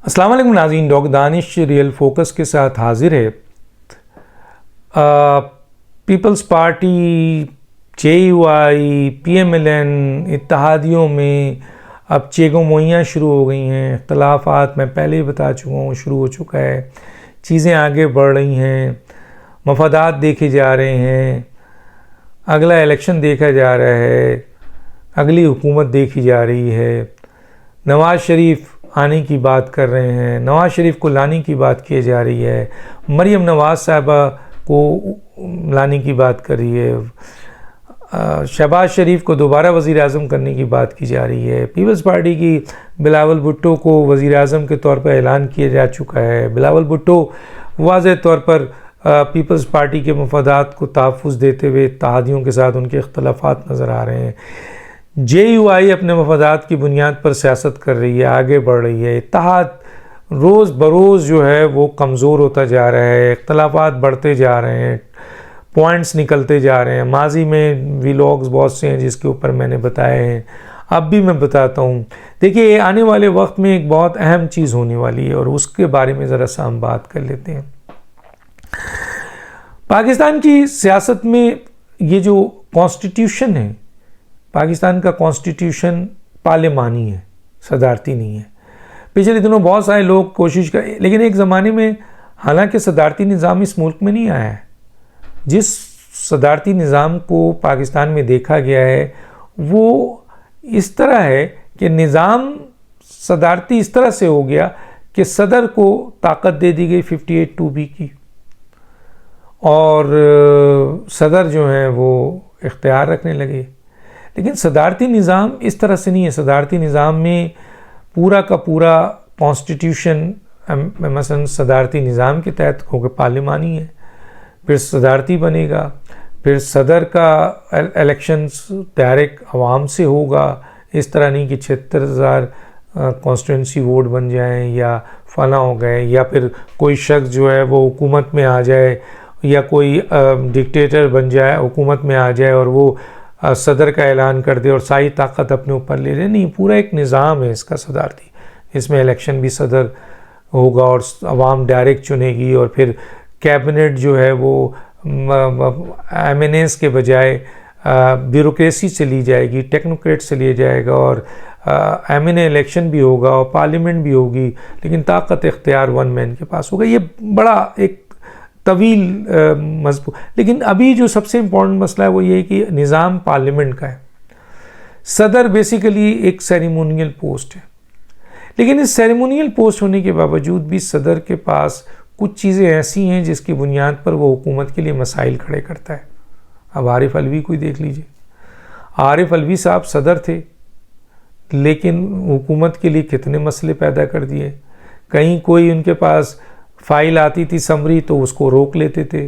अस्सलाम वालेकुम नाज़रीन, डॉक्टर दानिश रियल फोकस के साथ हाजिर है। पीपल्स पार्टी, JUI, PMLN इत्तेहादियों में अब चेगोमोइयाँ शुरू हो गई हैं। इख्तलाफात मैं पहले ही बता चुका हूँ शुरू हो चुका है। चीज़ें आगे बढ़ रही हैं, मफादात देखे जा रहे हैं, अगला इलेक्शन देखा जा रहा है, अगली हुकूमत देखी जा रही है। नवाज़ शरीफ आने की बात कर रहे हैं, नवाज़ शरीफ को लाने की बात की जा रही है, मरियम नवाज़ साहबा को लाने की बात कर रही है, शहबाज शरीफ को दोबारा वज़ीर आज़म करने की बात की जा रही है। पीपल्स पार्टी की बिलावल भुट्टो को वज़ीर आज़म के तौर पर ऐलान किया जा चुका है। बिलावल भुट्टो वाज़ेह तौर पर पीपल्स पार्टी के मफादात को तहफ़्फ़ुज़ देते हुए इत्तेहादियों के साथ उनके इख्तलाफात नज़र आ रहे हैं। JUI अपने मफादात की बुनियाद पर सियासत कर रही है, आगे बढ़ रही है। इत्तेहाद रोज़ बरोज़ जो है वो कमज़ोर होता जा रहा है, इख्तलाफात बढ़ते जा रहे हैं, पॉइंट्स निकलते जा रहे हैं। माजी में व्लॉग्स बहुत से हैं जिसके ऊपर मैंने बताए हैं, अब भी मैं बताता हूँ। देखिए, आने वाले वक्त में एक बहुत अहम चीज़ होने वाली है और उसके बारे में ज़रा सा हम बात कर लेते हैं। पाकिस्तान की सियासत में ये जो कॉन्स्टिट्यूशन है, पाकिस्तान का कॉन्स्टिट्यूशन पार्लिमानी है, सदारती नहीं है। पिछले दिनों बहुत सारे लोग कोशिश कर, लेकिन एक ज़माने में हालांकि सदारती निज़ाम इस मुल्क में नहीं आया है। जिस सदारती निज़ाम को पाकिस्तान में देखा गया है वो इस तरह है कि निज़ाम सदारती इस तरह से हो गया कि सदर को ताकत दे दी गई 58(2)B की, और सदर जो है वो इख्तियार रखने लगे। लेकिन सदारती निज़ाम इस तरह से नहीं है। सदारती निज़ाम में पूरा का पूरा कॉन्स्टिट्यूशन मसलन सदारती निज़ाम के तहत होकर पार्लिमानी है, फिर सदारती बनेगा, फिर सदर का इलेक्शंस डायरेक्ट आवाम से होगा। इस तरह नहीं कि 76,000 कॉन्स्टिट्यूंसी वोट बन जाएं या फला हो गए, या फिर कोई शख्स जो है वो हुकूमत में आ जाए या कोई डिक्टेटर बन जाए, हुकूमत में आ जाए और वो सदर का ऐलान कर दे और सारी ताकत अपने ऊपर ले ले। नहीं, पूरा एक निज़ाम है इसका सदारती। इसमें इलेक्शन भी सदर होगा और अवाम डायरेक्ट चुनेगी, और फिर कैबिनेट जो है वो MNAs के बजाय ब्यूरोक्रेसी से ली जाएगी, टेक्नोक्रेट से लिया जाएगा, और MNA इलेक्शन भी होगा और पार्लियामेंट भी होगी, लेकिन ताकत इख्तियार वन मैन के पास होगा। ये बड़ा एक तवील मजबूत। लेकिन अभी जो सबसे इम्पोर्टेंट मसला है वो ये है कि निज़ाम पार्लियामेंट का है। सदर बेसिकली एक सेरेमोनियल पोस्ट है, लेकिन इस सेरेमोनियल पोस्ट होने के बावजूद भी सदर के पास कुछ चीज़ें ऐसी हैं जिसकी बुनियाद पर वो हुकूमत के लिए मसाइल खड़े करता है। अब आरिफ अलवी को ही देख लीजिए। आरिफ अलवी साहब सदर थे, लेकिन हुकूमत के लिए कितने मसले पैदा कर दिए। कहीं कोई उनके पास फाइल आती थी समरी तो उसको रोक लेते थे,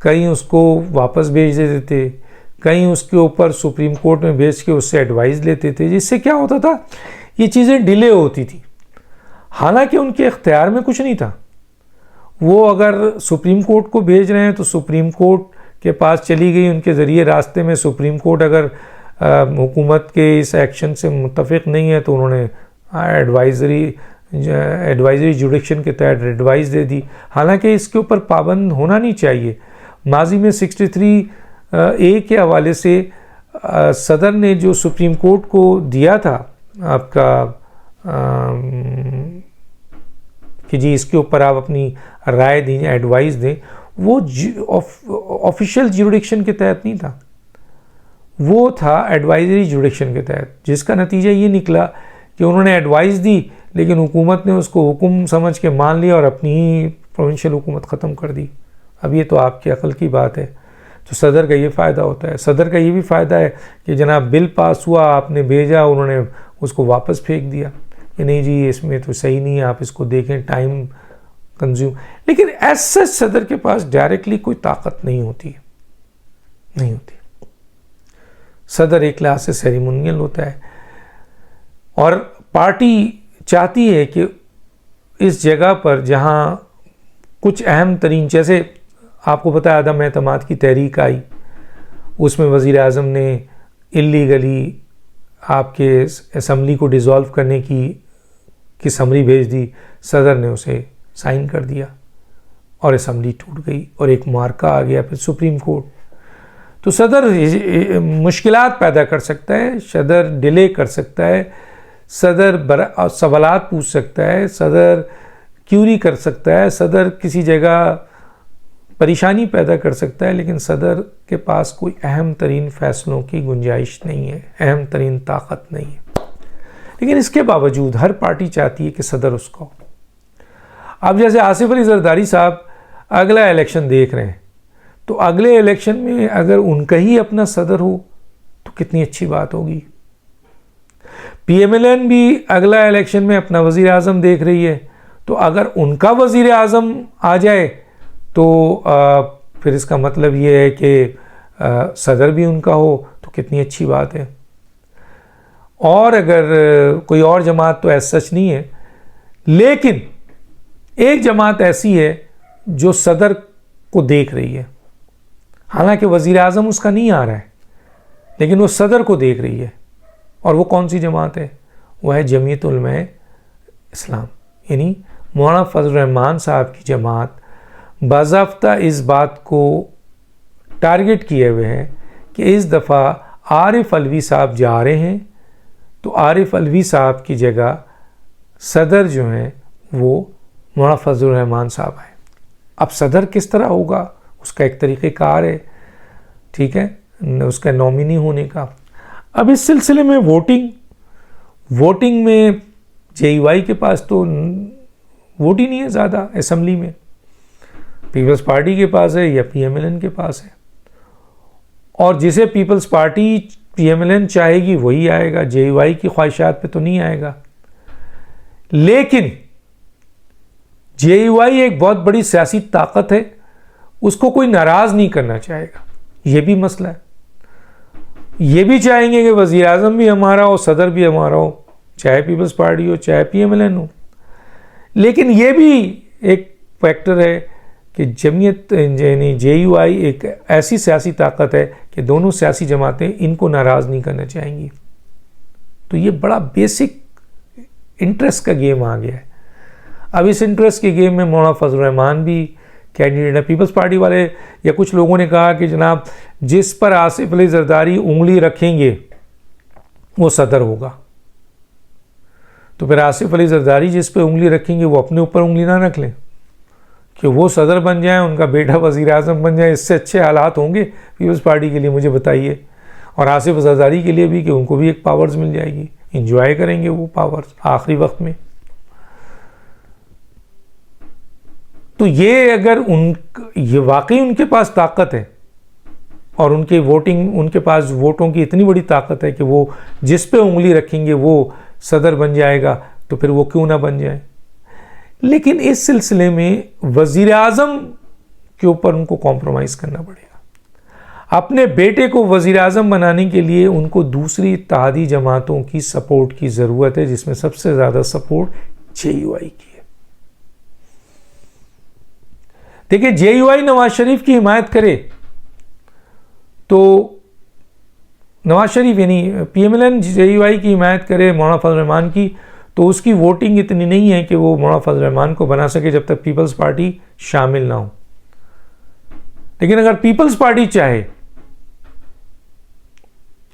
कहीं उसको वापस भेज देते थे, कहीं उसके ऊपर सुप्रीम कोर्ट में भेज के उससे एडवाइस लेते थे, जिससे क्या होता था, ये चीज़ें डिले होती थी। हालांकि उनके इख्तियार में कुछ नहीं था। वो अगर सुप्रीम कोर्ट को भेज रहे हैं तो सुप्रीम कोर्ट के पास चली गई, उनके ज़रिए रास्ते में सुप्रीम कोर्ट अगर हुकूमत के इस एक्शन से मुत्तफिक नहीं है तो उन्होंने एडवाइजरी जुडिक्शन के तहत एडवाइस दे दी। हालांकि इसके ऊपर पाबंद होना नहीं चाहिए। माजी में 63A के हवाले से सदर ने जो सुप्रीम कोर्ट को दिया था आपका कि जी इसके ऊपर आप अपनी राय दें, एडवाइस दें, वो ऑफिशियल जुडिक्शन के तहत नहीं था, वो था एडवाइजरी जुडिक्शन के तहत, जिसका नतीजा ये निकला कि उन्होंने एडवाइस दी लेकिन हुकूमत ने उसको हुक्म समझ के मान लिया और अपनी ही प्रोविंशियल हुकूमत ख़त्म कर दी। अब ये तो आपकी अकल की बात है। तो सदर का ये फ़ायदा होता है। सदर का ये भी फ़ायदा है कि जनाब बिल पास हुआ, आपने भेजा, उन्होंने उसको वापस फेंक दिया कि नहीं जी इसमें तो सही नहीं है, आप इसको देखें, टाइम कंज्यूम। लेकिन ऐसे सदर के पास डायरेक्टली कोई ताकत नहीं होती है, नहीं होती। सदर एक लिहाज से सेरेमोनियल होता है, और पार्टी चाहती है कि इस जगह पर जहाँ कुछ अहम तरीन, जैसे आपको पता है अदम एतमाद की तहरीक आई, उसमें वज़ीर आज़म ने इल्लीगली आपके असम्बली को डिज़ोल्व करने की की समरी भेज दी, सदर ने उसे साइन कर दिया और असम्बली टूट गई और एक मार्का आ गया फिर सुप्रीम कोर्ट। तो सदर मुश्किलात पैदा कर सकता है, सदर डिले कर सकता है, सदर सवालात पूछ सकता है, सदर क्यूरी कर सकता है, सदर किसी जगह परेशानी पैदा कर सकता है, लेकिन सदर के पास कोई अहम तरीन फैसलों की गुंजाइश नहीं है, अहम तरीन ताकत नहीं है। लेकिन इसके बावजूद हर पार्टी चाहती है कि सदर उसका हो। अब जैसे आसिफ अली जरदारी साहब अगला इलेक्शन देख रहे हैं, तो अगले इलेक्शन में अगर उनका ही अपना सदर हो तो कितनी अच्छी बात होगी। PMLN भी अगला इलेक्शन में अपना वज़ीर आज़म देख रही है, तो अगर उनका वज़ीर आज़म आ जाए तो फिर इसका मतलब ये है कि सदर भी उनका हो तो कितनी अच्छी बात है। और अगर कोई और जमात तो ऐसा सच नहीं है, लेकिन एक जमात ऐसी है जो सदर को देख रही है, हालांकि वज़ीर आज़म उसका नहीं आ रहा है, लेकिन वो सदर को देख रही है। और वो कौन सी जमात है? वो है जमीयत उलमा इस्लाम, यानी मौलाना फजल रहमान साहब की जमात बाज़ाफ्ता इस बात को टारगेट किए हुए हैं कि इस दफ़ा आरिफ अलवी साहब जा रहे हैं, तो आरिफ अलवी साहब की जगह सदर जो हैं वो मौलाना फजल रहमान साहब आए। अब सदर किस तरह होगा, उसका एक तरीक़ेकार है, ठीक है, उसका नॉमिनी होने का। अब इस सिलसिले में वोटिंग में JUI के पास तो वोट ही नहीं है ज़्यादा असम्बली में, पीपल्स पार्टी के पास है या PMLN के पास है, और जिसे पीपल्स पार्टी PMLN चाहेगी वही आएगा, JUI की ख्वाहिशात पे तो नहीं आएगा। लेकिन JUI एक बहुत बड़ी सियासी ताकत है, उसको कोई नाराज़ नहीं करना चाहेगा, ये भी मसला है। ये भी चाहेंगे कि वज़ीर आज़म भी हमारा हो, सदर भी हमारा हो, चाहे पीपल्स पार्टी हो चाहे PMLN हो। लेकिन ये भी एक फैक्टर है कि जमीयत यानी JUI एक ऐसी सियासी ताकत है कि दोनों सियासी जमातें इनको नाराज़ नहीं करना चाहेंगी। तो ये बड़ा बेसिक इंटरेस्ट का गेम आ गया है। अब इस इंटरेस्ट के गेम में मौलाना फजल रहमान भी कैंडिडेट है। पीपल्स पार्टी वाले या कुछ लोगों ने कहा कि जनाब जिस पर आसिफ अली जरदारी उंगली रखेंगे वो सदर होगा। तो फिर आसिफ अली जरदारी जिस पर उंगली रखेंगे वो अपने ऊपर उंगली ना रख लें कि वो सदर बन जाए, उनका बेटा वज़ीर आज़म बन जाए। इससे अच्छे हालात होंगे पीपल्स पार्टी के लिए, मुझे बताइए, और आसिफ जरदारी के लिए भी कि उनको भी एक पावर्स मिल जाएगी, इंजॉय करेंगे वो पावर्स आखिरी वक्त में। तो ये अगर ये वाकई उनके पास ताकत है और उनके पास वोटों की इतनी बड़ी ताकत है कि वो जिस पे उंगली रखेंगे वो सदर बन जाएगा, तो फिर वो क्यों ना बन जाए। लेकिन इस सिलसिले में वज़ीर आज़म के ऊपर उनको कॉम्प्रोमाइज़ करना पड़ेगा। अपने बेटे को वज़ीर आज़म बनाने के लिए उनको दूसरी इत्तेहादी जमातों की सपोर्ट की ज़रूरत है, जिसमें सबसे ज़्यादा सपोर्ट JUI की है। देखिए, JUI नवाज शरीफ की हिमायत करे तो नवाज शरीफ यानी PMLN JUI की हिमायत करे मौलाना फजल रहमान की, तो उसकी वोटिंग इतनी नहीं है कि वो मौलाना फजल रहमान को बना सके जब तक पीपल्स पार्टी शामिल ना हो। लेकिन अगर पीपल्स पार्टी चाहे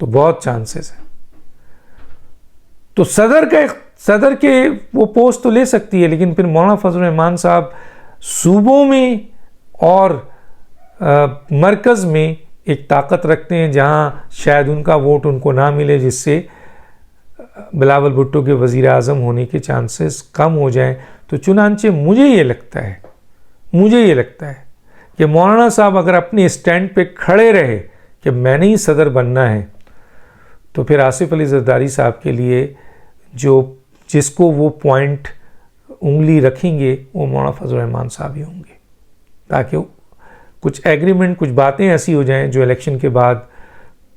तो बहुत चांसेस है। तो सदर के वो पोस्ट तो ले सकती है, लेकिन फिर मौलाना फजल रहमान साहब सूबों में और मरकज़ में एक ताकत रखते हैं जहां शायद उनका वोट उनको ना मिले, जिससे बिलावल भुट्टो के वज़ीर आज़म होने के चांसेस कम हो जाएं। तो चुनांचे मुझे ये लगता है कि मौलाना साहब अगर अपने स्टैंड पे खड़े रहे कि मैंने ही सदर बनना है, तो फिर आसिफ अली जरदारी साहब के लिए जिसको वो पॉइंट उंगली रखेंगे वो मौलाना फजल रहमान साहब ही होंगे, ताकि कुछ एग्रीमेंट, कुछ बातें ऐसी हो जाएं जो इलेक्शन के बाद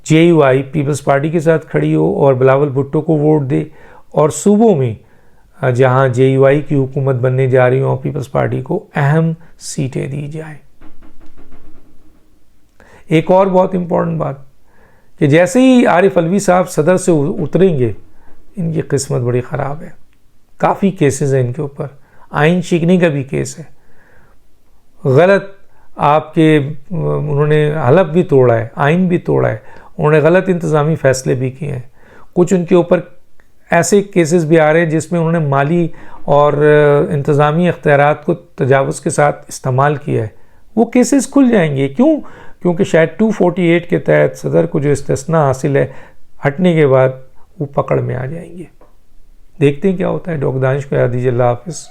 JUI पीपल्स पार्टी के साथ खड़ी हो और बिलावल भुट्टो को वोट दे, और सूबों में जहां JUI की हुकूमत बनने जा रही हो पीपल्स पार्टी को अहम सीटें दी जाए। एक और बहुत इंपॉर्टेंट बात कि जैसे ही आरिफ अलवी साहब सदर से उतरेंगे, इनकी किस्मत बड़ी ख़राब है। काफ़ी केसेस हैं इनके ऊपर, आइन शिकनी का भी केस है, गलत आपके उन्होंने हलफ भी तोड़ा है, आइन भी तोड़ा है, उन्होंने गलत इंतज़ामी फ़ैसले भी किए हैं। कुछ उनके ऊपर ऐसे केसेस भी आ रहे हैं जिसमें उन्होंने माली और इंतज़ामी अख्तियारात को तजावुज़ के साथ इस्तेमाल किया है, वो केसेस खुल जाएंगे। क्यों? क्योंकि शायद 248 के तहत सदर को जो इस्तिस्ना हासिल है, हटने के बाद वो पकड़ में आ जाएंगे। देखते हैं क्या होता है। डॉक्टर दानिश को याद दीजिए। अल्लाह हाफ़िज़।